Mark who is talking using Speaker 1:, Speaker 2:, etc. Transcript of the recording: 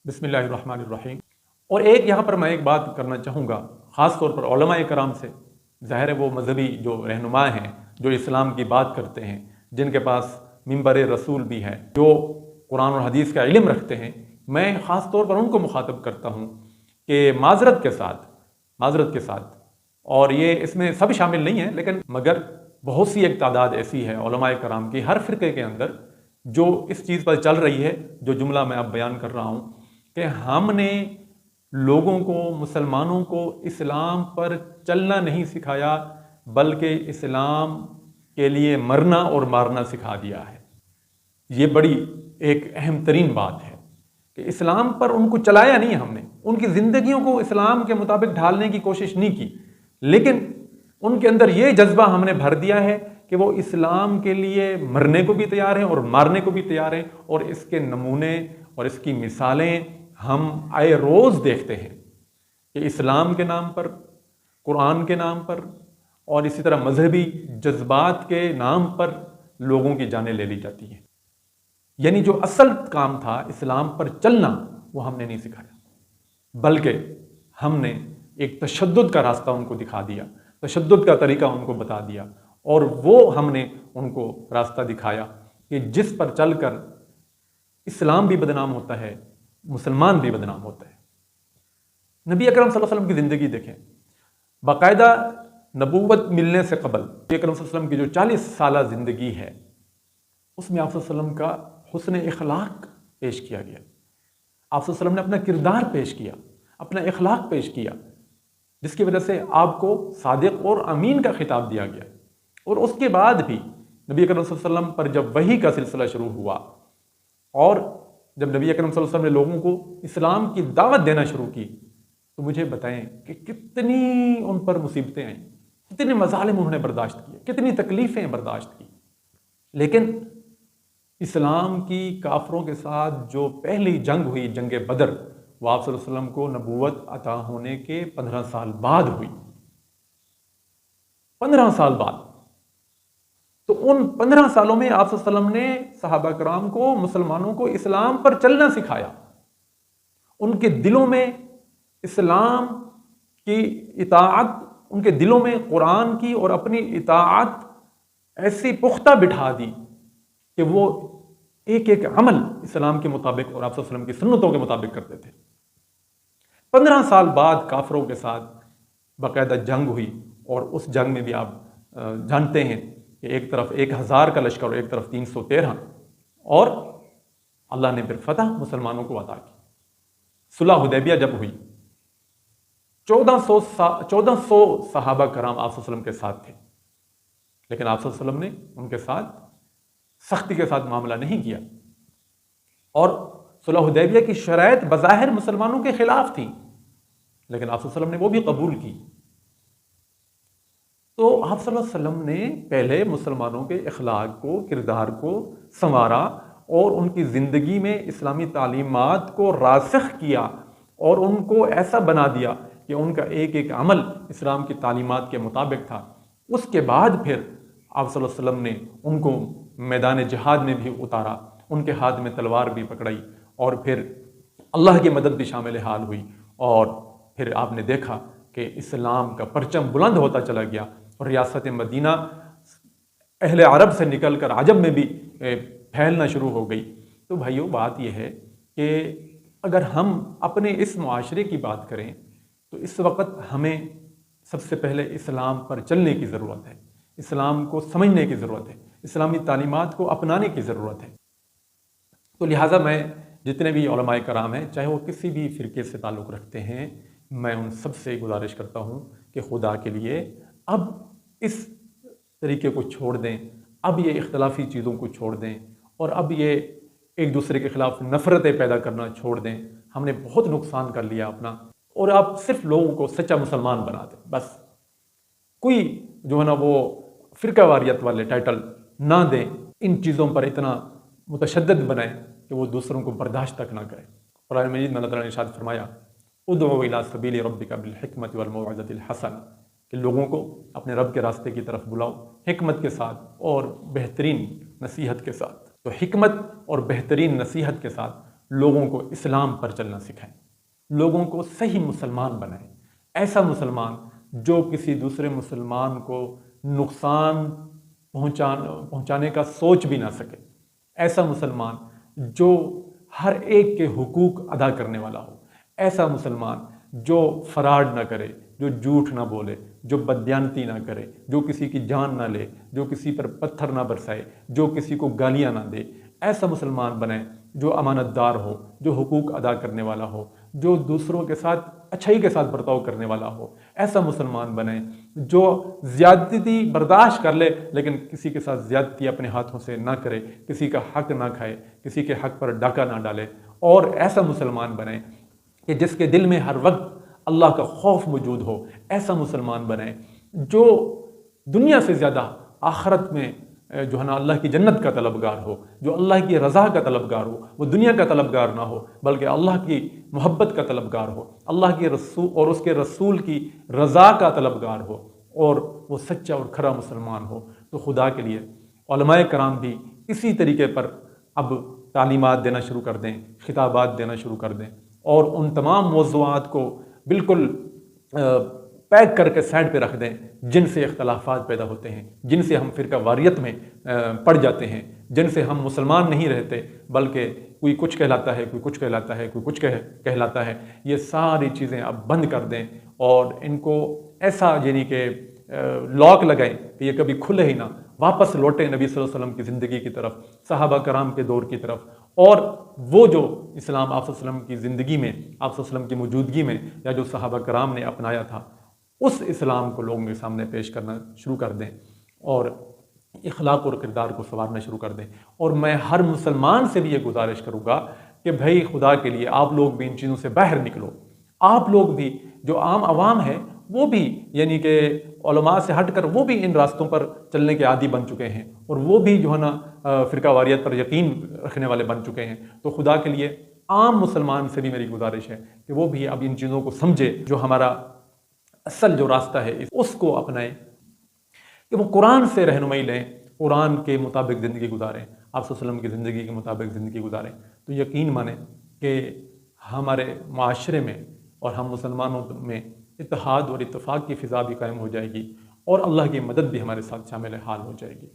Speaker 1: بسم اللہ الرحمن الرحیم۔ اور یہاں پر میں ایک بات کرنا چاہوں گا، خاص طور پر علماء کرام سے۔ ظاہر ہے وہ مذہبی جو رہنما ہیں، جو اسلام کی بات کرتے ہیں، جن کے پاس منبر رسول بھی ہے، جو قرآن اور حدیث کا علم رکھتے ہیں، میں خاص طور پر ان کو مخاطب کرتا ہوں کہ معذرت کے ساتھ اور اس میں سب شامل نہیں ہیں، لیکن مگر بہت سی ایک تعداد ایسی ہے علماء کرام کی ہر فرقے کے اندر جو اس چیز پر چل رہی ہے، جو جملہ میں اب بیان کر رہا ہوں کہ ہم نے لوگوں کو، مسلمانوں کو اسلام پر چلنا نہیں سکھایا، بلکہ اسلام کے لیے مرنا اور مارنا سکھا دیا ہے۔ یہ بڑی ایک اہم ترین بات ہے کہ اسلام پر ان کو چلایا نہیں، ہم نے ان کی زندگیوں کو اسلام کے مطابق ڈھالنے کی کوشش نہیں کی، لیکن ان کے اندر یہ جذبہ ہم نے بھر دیا ہے کہ وہ اسلام کے لیے مرنے کو بھی تیار ہیں اور مارنے کو بھی تیار ہیں، اور اس کے نمونے اور اس کی مثالیں ہم آئے روز دیکھتے ہیں کہ اسلام کے نام پر، قرآن کے نام پر اور اسی طرح مذہبی جذبات کے نام پر لوگوں کی جانیں لے لی جاتی ہیں۔ یعنی جو اصل کام تھا اسلام پر چلنا، وہ ہم نے نہیں سکھایا، بلکہ ہم نے ایک تشدد کا راستہ ان کو دکھا دیا، تشدد کا طریقہ ان کو بتا دیا، اور وہ ہم نے ان کو راستہ دکھایا کہ جس پر چل کر اسلام بھی بدنام ہوتا ہے، مسلمان بھی بدنام ہوتا ہے۔ نبی اکرم صلی اللہ علیہ وسلم کی زندگی دیکھیں، باقاعدہ نبوت ملنے سے قبل نبی اکرم صلی اللہ علیہ وسلم کی جو 40 سالہ زندگی ہے، اس میں آپ صلی اللہ علیہ وسلم کا حسن اخلاق پیش کیا گیا۔ آپ صلی اللہ علیہ وسلم نے اپنا کردار پیش کیا، اپنا اخلاق پیش کیا، جس کی وجہ سے آپ کو صادق اور امین کا خطاب دیا گیا۔ اور اس کے بعد بھی نبی اکرم صلی اللہ علیہ وسلم پر جب وحی کا سلسلہ شروع ہوا، اور جب نبی اکرم صلی اللہ علیہ وسلم نے لوگوں کو اسلام کی دعوت دینا شروع کی، تو مجھے بتائیں کہ کتنی ان پر مصیبتیں آئیں، کتنے مظالم انہوں نے برداشت کیے، کتنی تکلیفیں برداشت کی، لیکن اسلام کی کافروں کے ساتھ جو پہلی جنگ ہوئی، جنگ بدر، وہ آپ صلی اللہ علیہ وسلم کو نبوت عطا ہونے کے 15 سال بعد ہوئی۔ 15 سال بعد۔ تو ان 15 سالوں میں آپ صلی اللہ علیہ وسلم نے صحابہ کرام کو، مسلمانوں کو اسلام پر چلنا سکھایا، ان کے دلوں میں اسلام کی اطاعت، ان کے دلوں میں قرآن کی اور اپنی اطاعت ایسی پختہ بٹھا دی کہ وہ ایک ایک عمل اسلام کے مطابق اور آپ صلی اللہ علیہ وسلم کی سنتوں کے مطابق کرتے تھے۔ 15 سال بعد کافروں کے ساتھ باقاعدہ جنگ ہوئی، اور اس جنگ میں بھی آپ جانتے ہیں کہ ایک طرف 1000 کا لشکر اور ایک طرف 313، اور اللہ نے پھر فتح مسلمانوں کو عطا کی۔ صلح حدیبیہ جب ہوئی، 1400 صحابہ کرام آپ صلی اللہ علیہ وسلم کے ساتھ تھے، لیکن آپ صلی اللہ علیہ وسلم نے ان کے ساتھ سختی کے ساتھ معاملہ نہیں کیا، اور صلح حدیبیہ کی شرائط بظاہر مسلمانوں کے خلاف تھی، لیکن آپ صلی اللہ علیہ وسلم نے وہ بھی قبول کی۔ تو آپ صلی اللہ علیہ وسلم نے پہلے مسلمانوں کے اخلاق کو، کردار کو سنوارا، اور ان کی زندگی میں اسلامی تعلیمات کو راسخ کیا، اور ان کو ایسا بنا دیا کہ ان کا ایک ایک عمل اسلام کی تعلیمات کے مطابق تھا۔ اس کے بعد پھر آپ صلی اللہ علیہ وسلم نے ان کو میدان جہاد میں بھی اتارا، ان کے ہاتھ میں تلوار بھی پکڑائی، اور پھر اللہ کی مدد بھی شامل حال ہوئی، اور پھر آپ نے دیکھا کہ اسلام کا پرچم بلند ہوتا چلا گیا، اور ریاست مدینہ اہل عرب سے نکل کر عجم میں بھی پھیلنا شروع ہو گئی۔ تو بھائیو، بات یہ ہے کہ اگر ہم اپنے اس معاشرے کی بات کریں تو اس وقت ہمیں سب سے پہلے اسلام پر چلنے کی ضرورت ہے، اسلام کو سمجھنے کی ضرورت ہے، اسلامی تعلیمات کو اپنانے کی ضرورت ہے۔ تو لہٰذا میں جتنے بھی علماء کرام ہیں، چاہے وہ کسی بھی فرقے سے تعلق رکھتے ہیں، میں ان سب سے گزارش کرتا ہوں کہ خدا کے لیے اب اس طریقے کو چھوڑ دیں، اب یہ اختلافی چیزوں کو چھوڑ دیں، اور اب یہ ایک دوسرے کے خلاف نفرتیں پیدا کرنا چھوڑ دیں۔ ہم نے بہت نقصان کر لیا اپنا، اور آپ صرف لوگوں کو سچا مسلمان بنا دیں، بس کوئی جو ہے نا وہ فرقہ واریت والے ٹائٹل نہ دیں، ان چیزوں پر اتنا متشدد بنائیں کہ وہ دوسروں کو برداشت تک نہ کریں۔ قرآن مجید میں اللہ تعالیٰ نے ارشاد فرمایا، ادعو الی سبیل ربک بالحکمۃ والموعظۃ الحسنہ، کہ لوگوں کو اپنے رب کے راستے کی طرف بلاؤ حکمت کے ساتھ اور بہترین نصیحت کے ساتھ۔ تو حکمت اور بہترین نصیحت کے ساتھ لوگوں کو اسلام پر چلنا سکھائیں، لوگوں کو صحیح مسلمان بنائیں، ایسا مسلمان جو کسی دوسرے مسلمان کو نقصان پہنچانے کا سوچ بھی نہ سکے، ایسا مسلمان جو ہر ایک کے حقوق ادا کرنے والا ہو، ایسا مسلمان جو فراڈ نہ کرے، جو جھوٹ نہ بولے، جو بددیانتی نہ کرے، جو کسی کی جان نہ لے، جو کسی پر پتھر نہ برسائے، جو کسی کو گالیاں نہ دے، ایسا مسلمان بنے جو امانت دار ہو، جو حقوق ادا کرنے والا ہو، جو دوسروں کے ساتھ اچھائی کے ساتھ برتاؤ کرنے والا ہو، ایسا مسلمان بنے جو زیادتی برداشت کر لے لیکن کسی کے ساتھ زیادتی اپنے ہاتھوں سے نہ کرے، کسی کا حق نہ کھائے، کسی کے حق پر ڈاکہ نہ ڈالے، اور ایسا مسلمان بنے کہ جس کے دل میں ہر وقت اللہ کا خوف موجود ہو، ایسا مسلمان بنے جو دنیا سے زیادہ آخرت میں جو ہے نا اللہ کی جنت کا طلبگار ہو، جو اللہ کی رضا کا طلبگار ہو، وہ دنیا کا طلبگار نہ ہو بلکہ اللہ کی محبت کا طلبگار ہو، اللہ کے رسول اور اس کے رسول کی رضا کا طلبگار ہو، اور وہ سچا اور کھرا مسلمان ہو۔ تو خدا کے لیے علماء کرام بھی اسی طریقے پر اب تعلیمات دینا شروع کر دیں، خطابات دینا شروع کر دیں، اور ان تمام موضوعات کو بالکل پیک کر کے سائڈ پہ رکھ دیں جن سے اختلافات پیدا ہوتے ہیں، جن سے ہم فرقہ واریت میں پڑ جاتے ہیں، جن سے ہم مسلمان نہیں رہتے بلکہ کوئی کچھ کہلاتا ہے، کوئی کچھ کہلاتا ہے، کوئی کچھ کہلاتا ہے۔ یہ ساری چیزیں اب بند کر دیں اور ان کو ایسا یعنی کہ لاک لگائیں کہ یہ کبھی کھلے ہی نہ، واپس لوٹیں نبی صلی اللہ علیہ وسلم کی زندگی کی طرف، صحابہ کرام کے دور کی طرف، اور وہ جو اسلام آپ صلی اللہ علیہ وسلم کی زندگی میں، آپ صلی اللہ علیہ وسلم کی موجودگی میں، یا جو صحابہ کرام نے اپنایا تھا، اس اسلام کو لوگوں کے سامنے پیش کرنا شروع کر دیں اور اخلاق اور کردار کو سنوارنا شروع کر دیں۔ اور میں ہر مسلمان سے بھی یہ گزارش کروں گا کہ بھائی خدا کے لیے آپ لوگ بھی ان چیزوں سے باہر نکلو، آپ لوگ بھی جو عام عوام ہے وہ بھی یعنی کہ علماء سے ہٹ کر وہ بھی ان راستوں پر چلنے کے عادی بن چکے ہیں، اور وہ بھی جو ہے نا فرقہ واریت پر یقین رکھنے والے بن چکے ہیں۔ تو خدا کے لیے عام مسلمان سے بھی میری گزارش ہے کہ وہ بھی اب ان چیزوں کو سمجھے، جو ہمارا اصل جو راستہ ہے اس کو اپنائیں، کہ وہ قرآن سے رہنمائی لیں، قرآن کے مطابق زندگی گزاریں، آپ صلی اللہ علیہ وسلم کی زندگی کے مطابق زندگی گزاریں۔ تو یقین مانیں کہ ہمارے معاشرے میں اور ہم مسلمانوں میں اتحاد اور اتفاق کی فضا بھی قائم ہو جائے گی، اور اللہ کی مدد بھی ہمارے ساتھ شامل حال ہو جائے گی۔